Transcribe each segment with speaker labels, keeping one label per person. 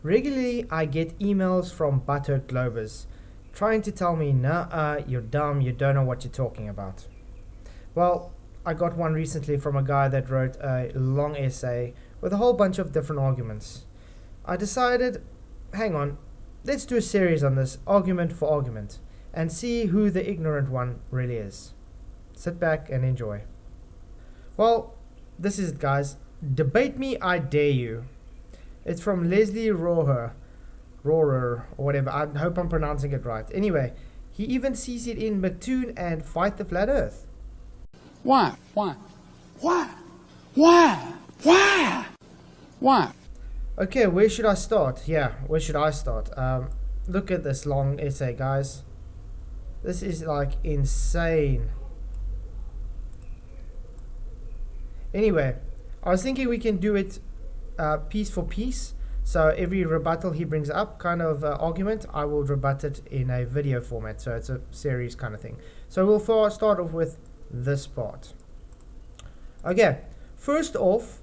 Speaker 1: Regularly, I get emails from butthurt Globers trying to tell me, nah, you're dumb, you don't know what you're talking about. Well, I got one recently from a guy that wrote a long essay with a whole bunch of different arguments. I decided, hang on, let's do a series on this, argument for argument, and see who the ignorant one really is. Sit back and enjoy. Well, this is it, guys. Debate me, I dare you. It's from Leslie Rhorer, or whatever. I hope I'm pronouncing it right. Anyway, he even sees it in Mattoon and Fight the Flat Earth.
Speaker 2: Why? Why? Why? Why? Why? Why?
Speaker 1: Okay, where should I start? Yeah, where should I start? Look at this long essay, guys. This is like insane. Anyway, I was thinking we can do it piece for piece. So every rebuttal he brings up, kind of argument, I will rebut it in a video format. So it's a series kind of thing. So we'll start off with this part. Okay, first off,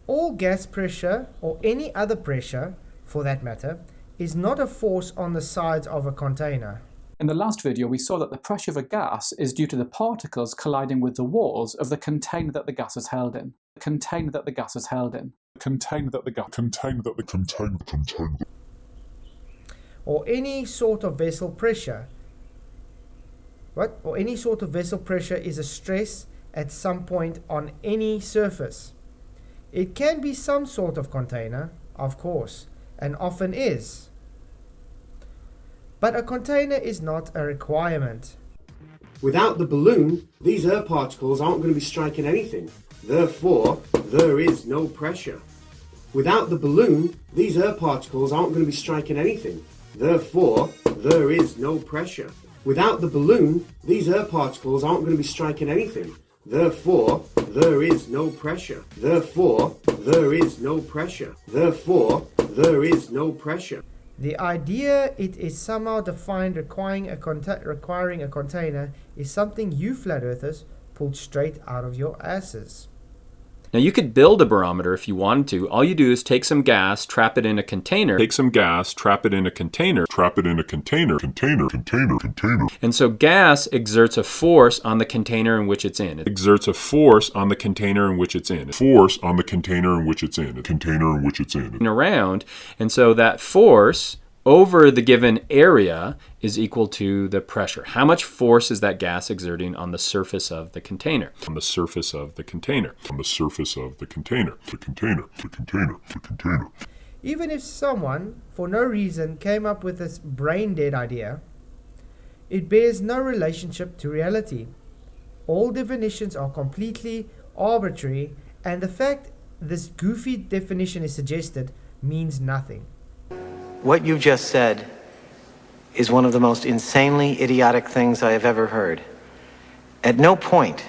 Speaker 1: all gas pressure, or any other pressure for that matter, is not a force on the sides of a container.
Speaker 3: In the last video, we saw that the pressure of a gas is due to the particles colliding with the walls of the container that the gas is held in. The container that the gas is held in.
Speaker 1: Or any sort of vessel pressure. What? Or any sort of vessel pressure is a stress at some point on any surface. It can be some sort of container, of course, and often is. But a container is not a requirement.
Speaker 4: Without the balloon, these air particles aren't going to be striking anything. Therefore, there is no pressure. Without the balloon, these air particles aren't going to be striking anything. Therefore, there is no pressure. Without the balloon, these air particles aren't going to be striking anything. Therefore, there is no pressure. Therefore, there is no pressure. Therefore, there is no pressure.
Speaker 1: The idea it is somehow defined requiring a container is something you flat earthers pulled straight out of your asses.
Speaker 5: Now you could build a barometer if you wanted to. All you do is take some gas, trap it in a container. And so gas exerts a force on the container in which it's in. Around, and so that force over the given area is equal to the pressure. How much force is that gas exerting on the surface of the container?
Speaker 1: Even if someone, for no reason, came up with this brain-dead idea, it bears no relationship to reality. All definitions are completely arbitrary, and the fact this goofy definition is suggested means nothing.
Speaker 6: What you just said is one of the most insanely idiotic things I have ever heard. At no point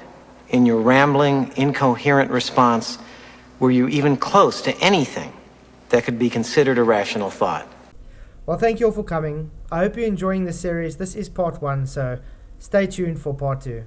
Speaker 6: in your rambling, incoherent response were you even close to anything that could be considered a rational thought.
Speaker 1: Well, thank you all for coming. I hope you're enjoying this series. This is part 1, so stay tuned for part 2.